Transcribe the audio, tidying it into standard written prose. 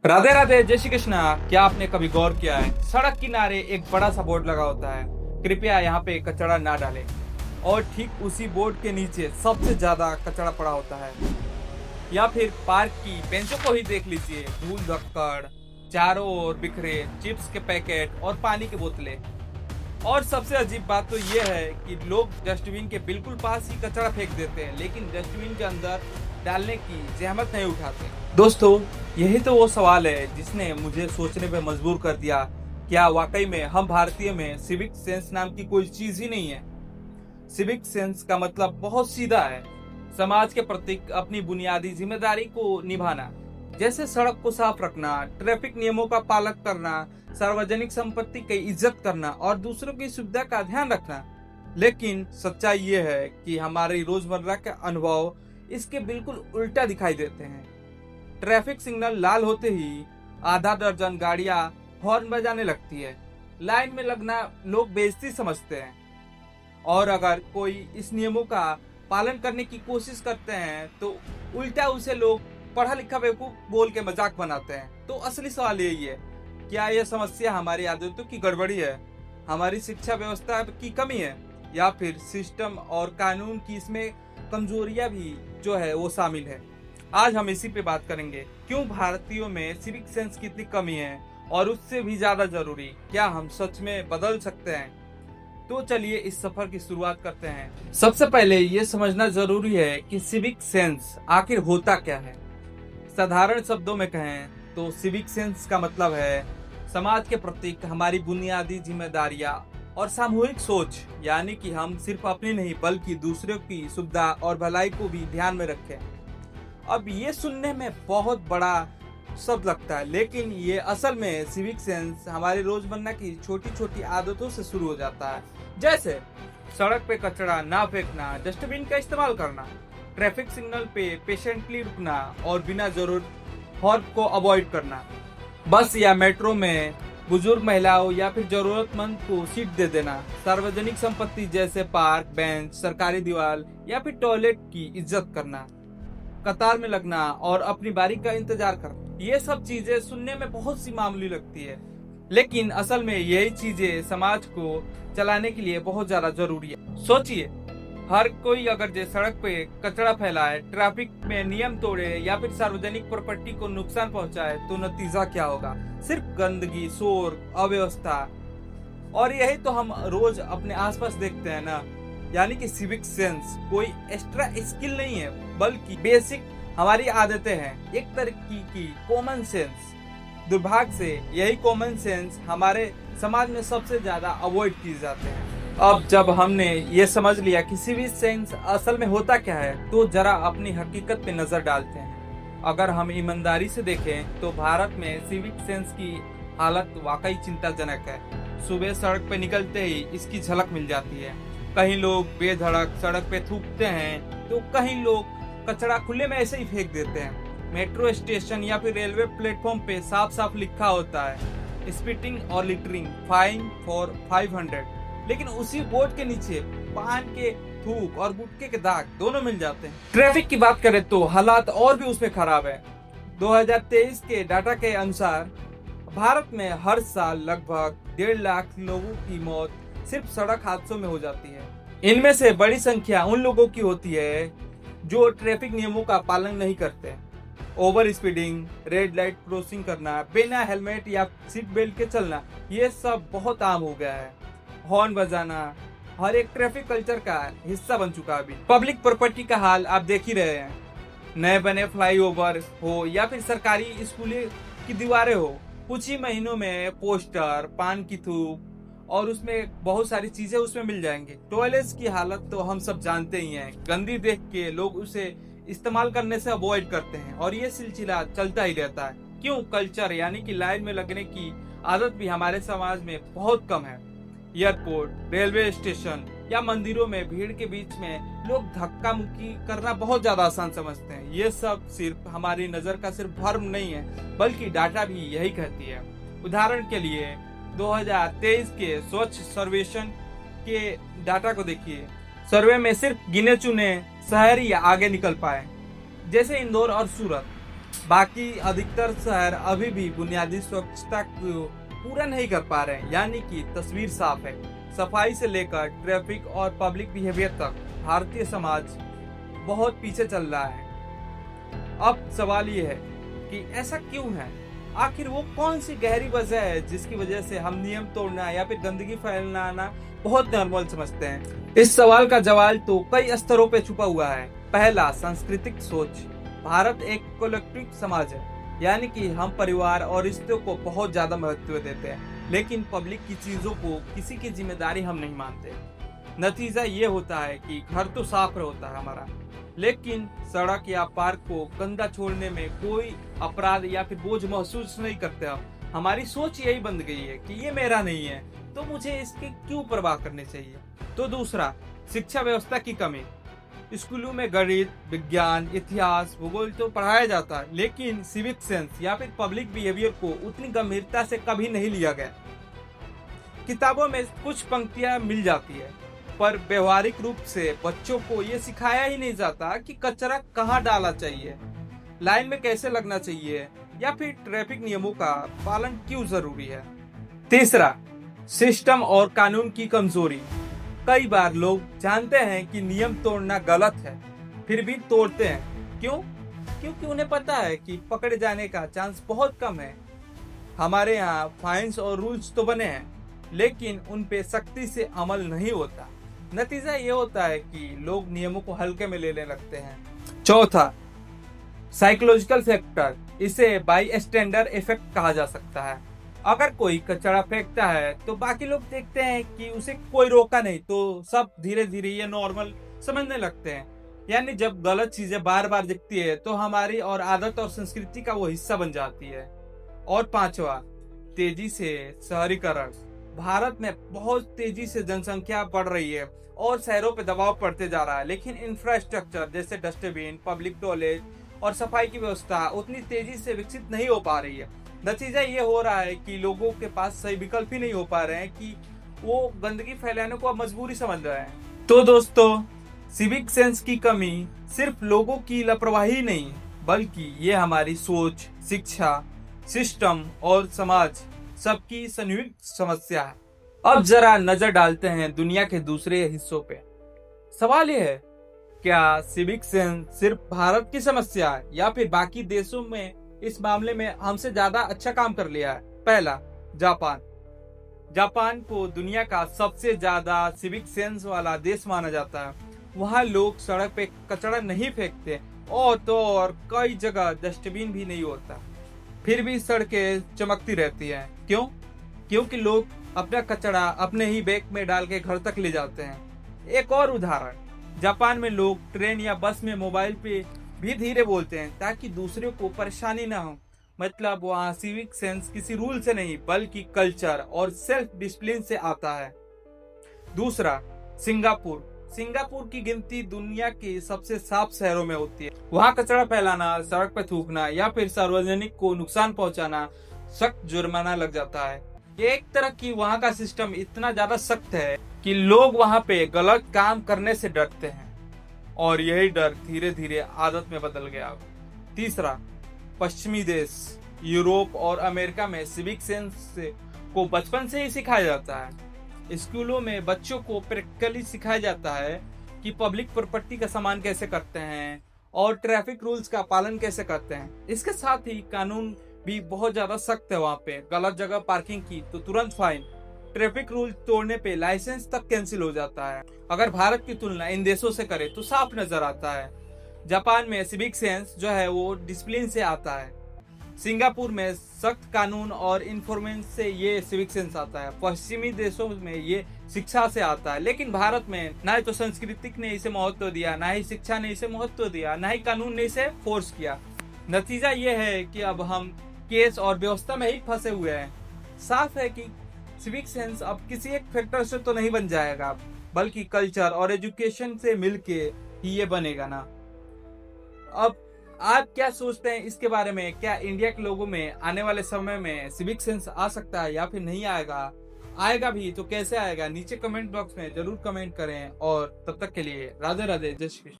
राधे राधे, जय श्री कृष्णा। क्या आपने कभी गौर किया है, सड़क किनारे एक बड़ा सा बोर्ड लगा होता है, कृपया यहाँ पे कचरा ना डालें। और ठीक उसी बोर्ड के नीचे सबसे ज्यादा कचरा पड़ा होता है। या फिर पार्क की बेंचों को ही देख लीजिए, धूल धक्कड़, चारों ओर बिखरे चिप्स के पैकेट और पानी की बोतलें। और सबसे अजीब बात तो ये है कि लोग डस्टबिन के बिल्कुल पास ही कचरा फेंक देते हैं, लेकिन डस्टबिन के अंदर डालने की जहमत नहीं उठाते। दोस्तों, यही तो वो सवाल है जिसने मुझे सोचने पे मजबूर कर दिया। क्या वाकई में हम भारतीय में सिविक सेंस नाम की कोई चीज ही नहीं है? सिविक सेंस का मतलब बहुत सीधा है, समाज के प्रति अपनी बुनियादी जिम्मेदारी को निभाना, जैसे सड़क को साफ रखना, ट्रैफिक नियमों का पालन करना, सार्वजनिक संपत्ति की इज्जत करना और दूसरों की सुविधा का ध्यान रखना। लेकिन सच्चाई ये है कि हमारी रोजमर्रा के अनुभव इसके बिल्कुल उल्टा दिखाई देते हैं। ट्रैफिक सिग्नल लाल होते ही आधा दर्जन गाड़ियां हॉर्न बजाने लगती है, लाइन में लगना लोग बेइज्जती समझते हैं, और अगर कोई इस नियमों का पालन करने की कोशिश करते हैं तो उल्टा उसे लोग पढ़ा लिखा बेवकूफ बोल के मजाक बनाते हैं। तो असली सवाल यही है, क्या यह समस्या हमारी आदतों की गड़बड़ी है, हमारी शिक्षा व्यवस्था की कमी है, या फिर सिस्टम और कानून की इसमें कमजोरियां भी जो है वो शामिल है? आज हम इसी पे बात करेंगे, क्यों भारतीयों में सिविक सेंस की इतनी कमी है, और उससे भी ज्यादा जरूरी, क्या हम सच में बदल सकते हैं? तो चलिए इस सफर की शुरुआत करते हैं। सबसे पहले ये समझना जरूरी है कि सिविक सेंस आखिर होता क्या है। साधारण शब्दों में कहें तो सिविक सेंस का मतलब है समाज के प्रति हमारी बुनियादी जिम्मेदारियां और सामूहिक सोच, यानी कि हम सिर्फ अपनी नहीं बल्कि दूसरों की सुविधा और भलाई को भी ध्यान में रखें। अब ये सुनने में बहुत बड़ा शब्द लगता है, लेकिन ये असल में सिविक सेंस हमारी रोजमर्रा की छोटी छोटी आदतों से शुरू हो जाता है, जैसे सड़क पे कचरा ना फेंकना, डस्टबिन का इस्तेमाल करना, ट्रैफिक सिग्नल पे पेशेंटली रुकना और बिना जरूरत हॉर्न को अवॉइड करना, बस या मेट्रो में बुजुर्ग महिलाओं या फिर जरूरतमंद को सीट दे देना, सार्वजनिक संपत्ति जैसे पार्क, बेंच, सरकारी दीवार या फिर टॉयलेट की इज्जत करना, कतार में लगना और अपनी बारी का इंतजार करना। ये सब चीजें सुनने में बहुत सी मामूली लगती है, लेकिन असल में यही चीजें समाज को चलाने के लिए बहुत ज्यादा जरूरी है। सोचिए, हर कोई अगर जो सड़क पे कचरा फैलाए, ट्रैफिक में नियम तोड़े या फिर सार्वजनिक प्रॉपर्टी को नुकसान पहुंचाए, तो नतीजा क्या होगा? सिर्फ गंदगी, शोर, अव्यवस्था। और यही तो हम रोज अपने आसपास देखते हैं ना। यानी कि सिविक सेंस कोई एक्स्ट्रा स्किल नहीं है, बल्कि बेसिक हमारी आदतें हैं, एक तरीके की कॉमन सेंस। दुर्भाग्य से यही कॉमन सेंस हमारे समाज में सबसे ज्यादा अवॉइड किए जाते हैं। अब जब हमने ये समझ लिया कि सिविक सेंस असल में होता क्या है, तो जरा अपनी हकीकत पे नजर डालते हैं। अगर हम ईमानदारी से देखें तो भारत में सिविक सेंस की हालत वाकई चिंताजनक है। सुबह सड़क पे निकलते ही इसकी झलक मिल जाती है। कहीं लोग बेधड़क सड़क पे थूकते हैं, तो कहीं लोग कचरा खुले में ऐसे ही फेंक देते हैं। मेट्रो स्टेशन या फिर रेलवे प्लेटफॉर्म पे साफ साफ लिखा होता है, स्पिटिंग और लिटरिंग फाइन फॉर 500, लेकिन उसी बोर्ड के नीचे पान के थूक और गुटखे के दाग दोनों मिल जाते हैं। ट्रैफिक की बात करें तो हालात और भी उसमें खराब है। 2023 के डाटा के अनुसार भारत में हर साल लगभग 1.5 लाख लोगों की मौत सिर्फ सड़क हादसों में हो जाती है। इनमें से बड़ी संख्या उन लोगों की होती है जो ट्रैफिक नियमों का पालन नहीं करते। Over speeding, red light crossing करना, बिना हेलमेट या सीट बेल्ट के चलना, ये सब बहुत आम हो गया है। हॉर्न बजाना हर एक ट्रैफिक कल्चर का हिस्सा बन चुका है। अभी पब्लिक प्रॉपर्टी का हाल आप देख ही रहे हैं। नए बने फ्लाईओवर हो या फिर सरकारी स्कूलों की दीवारें हो, कुछ ही महीनों में पोस्टर, पान की थूक और उसमें बहुत सारी चीजें उसमें मिल जाएंगे। टॉयलेट्स की हालत तो हम सब जानते ही हैं। गंदी देख के लोग उसे इस्तेमाल करने से अवॉइड करते हैं, और ये सिलसिला चलता ही रहता है। क्यों? कल्चर यानी कि लाइन में लगने की आदत भी हमारे समाज में बहुत कम है। एयरपोर्ट, रेलवे स्टेशन या मंदिरों में भीड़ के बीच में लोग धक्का मुक्की करना बहुत ज्यादा आसान समझते हैं। ये सब सिर्फ हमारी नजर का सिर्फ भ्रम नहीं है, बल्कि डाटा भी यही कहती है। उदाहरण के लिए 2023 के स्वच्छ सर्वेक्षण के डाटा को देखिए। सर्वे में सिर्फ गिने चुने शहर ही आगे निकल पाए, जैसे इंदौर और सूरत। बाकी अधिकतर शहर अभी भी बुनियादी स्वच्छता को पूरा नहीं कर पा रहे हैं, यानी कि तस्वीर साफ है। सफाई से लेकर ट्रैफिक और पब्लिक बिहेवियर तक भारतीय समाज बहुत पीछे चल रहा है। अब सवाल ये है कि ऐसा क्यों है? आखिर वो कौन सी गहरी वजह है जिसकी वजह से हम नियम तोड़ना या फिर गंदगी फैलाना बहुत नॉर्मल समझते हैं? इस सवाल का जवाब तो कई स्तरों पे छुपा हुआ है। पहला, सांस्कृतिक सोच। भारत एक कलेक्टिव समाज है, यानी कि हम परिवार और रिश्तों को बहुत ज्यादा महत्व देते हैं, लेकिन पब्लिक की चीजों को किसी की जिम्मेदारी हम नहीं मानते। नतीजा ये होता है कि घर तो साफ होता है हमारा, लेकिन सड़क या पार्क को गंदा छोड़ने में कोई अपराध या फिर बोझ महसूस नहीं करते हम। हमारी सोच यही बन गई है कि ये मेरा नहीं है, तो मुझे इसकी क्यों परवाह करनी चाहिए। तो दूसरा, शिक्षा व्यवस्था की कमी। स्कूलों में गणित, विज्ञान, इतिहास, भूगोल तो पढ़ाया जाता है, लेकिन सिविक सेंस या फिर पब्लिक बिहेवियर को उतनी गंभीरता से कभी नहीं लिया गया। किताबों में कुछ पंक्तियां मिल जाती है, पर व्यवहारिक रूप से बच्चों को ये सिखाया ही नहीं जाता कि कचरा कहाँ डाला चाहिए, लाइन में कैसे लगना चाहिए, या फिर ट्रैफिक नियमों का पालन क्यों जरूरी है। तीसरा, सिस्टम और कानून की कमजोरी। कई बार लोग जानते हैं कि नियम तोड़ना गलत है, फिर भी तोड़ते हैं। क्यों? क्योंकि उन्हें पता है कि पकड़े जाने का चांस बहुत कम है। हमारे यहाँ फाइन्स और रूल्स तो बने हैं, लेकिन उन पे सख्ती से अमल नहीं होता। नतीजा ये होता है कि लोग नियमों को हल्के में लेने लगते हैं। चौथा, साइकोलॉजिकल फैक्टर। इसे बाई स्टैंडर्ड इफेक्ट कहा जा सकता है। अगर कोई कचरा फेंकता है तो बाकी लोग देखते हैं कि उसे कोई रोका नहीं, तो सब धीरे धीरे ये नॉर्मल समझने लगते हैं। यानी जब गलत चीजें बार बार दिखती है तो हमारी और आदत और संस्कृति का वो हिस्सा बन जाती है। और पांचवा, तेजी से शहरीकरण। भारत में बहुत तेजी से जनसंख्या बढ़ रही है और शहरों पे दबाव पड़ते जा रहा है, लेकिन इंफ्रास्ट्रक्चर जैसे डस्टबिन, पब्लिक टॉयलेट और सफाई की व्यवस्था उतनी तेजी से विकसित नहीं हो पा रही है। नतीजा ये हो रहा है कि लोगों के पास सही विकल्प ही नहीं हो पा रहे हैं कि वो गंदगी फैलाने को अब मजबूरी समझ रहे हैं। तो दोस्तों, सिविक सेंस की कमी सिर्फ लोगों की लापरवाही नहीं, बल्कि ये हमारी सोच, शिक्षा, सिस्टम और समाज सबकी संयुक्त समस्या है। अब जरा नजर डालते हैं दुनिया के दूसरे हिस्सों पे। सवाल यह है, क्या सिविक सेंस सिर्फ भारत की समस्या है या फिर बाकी देशों में इस मामले में हमसे ज्यादा अच्छा काम कर लिया है? पहला, जापान। जापान को दुनिया का सबसे ज्यादा सिविक सेंस वाला देश माना जाता है। वहाँ लोग सड़क पे कचरा नहीं फेंकते और तो और कई जगह डस्टबिन भी नहीं होता, फिर भी सड़कें चमकती रहती हैं। क्यों? क्योंकि लोग अपना कचरा अपने ही बैग में डाल के घर तक ले जाते हैं। एक और उदाहरण, जापान में लोग ट्रेन या बस में मोबाइल पे भी धीरे बोलते हैं ताकि दूसरे को परेशानी ना हो। मतलब वहाँ सिविक सेंस किसी रूल से नहीं बल्कि कल्चर और सेल्फ डिसिप्लिन से आता है। दूसरा, सिंगापुर। सिंगापुर की गिनती दुनिया के सबसे साफ शहरों में होती है। वहाँ कचरा फैलाना, सड़क पर थूकना या फिर सार्वजनिक को नुकसान पहुंचाना सख्त जुर्माना लग जाता है। ये एक तरह की वहाँ का सिस्टम इतना ज्यादा सख्त है कि लोग वहाँ पे गलत काम करने से डरते हैं और यही डर धीरे धीरे आदत में बदल गया। तीसरा, पश्चिमी देश। यूरोप और अमेरिका में सिविक सेंस को बचपन से ही सिखाया जाता है। स्कूलों में बच्चों को प्रैक्टिकली सिखाया जाता है कि पब्लिक प्रॉपर्टी का सम्मान कैसे करते हैं और ट्रैफिक रूल्स का पालन कैसे करते हैं। इसके साथ ही कानून भी बहुत ज्यादा सख्त है। वहाँ पे गलत जगह पार्किंग की तो तुरंत फाइन, ट्रैफिक रूल तोड़ने पे लाइसेंस तक कैंसिल हो जाता है। अगर भारत की तुलना इन देशों से करें तो साफ नजर आता है। जापान में सिविक सेंस जो है वो डिसिप्लिन से आता है। सिंगापुर में सख्त कानून और इन्फॉर्मेंस से ये सिविक सेंस आता है। पश्चिमी देशों में ये शिक्षा से आता है, लेकिन भारत में ना तो सांस्कृतिक ने इसे महत्व दिया, ना ही शिक्षा ने इसे महत्व दिया, ना ही कानून ने इसे फोर्स किया। नतीजा ये है कि अब हम केस और व्यवस्था में ही फंसे हुए हैं। साफ है कि सिविक सेंस अब किसी एक फैक्टर से तो नहीं बन जाएगा, बल्कि कल्चर और एजुकेशन से मिलके ही ये बनेगा ना। अब आप क्या सोचते हैं इसके बारे में? क्या इंडिया के लोगों में आने वाले समय में सिविक सेंस आ सकता है या फिर नहीं आएगा? आएगा भी तो कैसे आएगा? नीचे कमेंट बॉक्स में जरूर कमेंट करें और तब तक के लिए राधे राधे, जय श्री कृष्ण।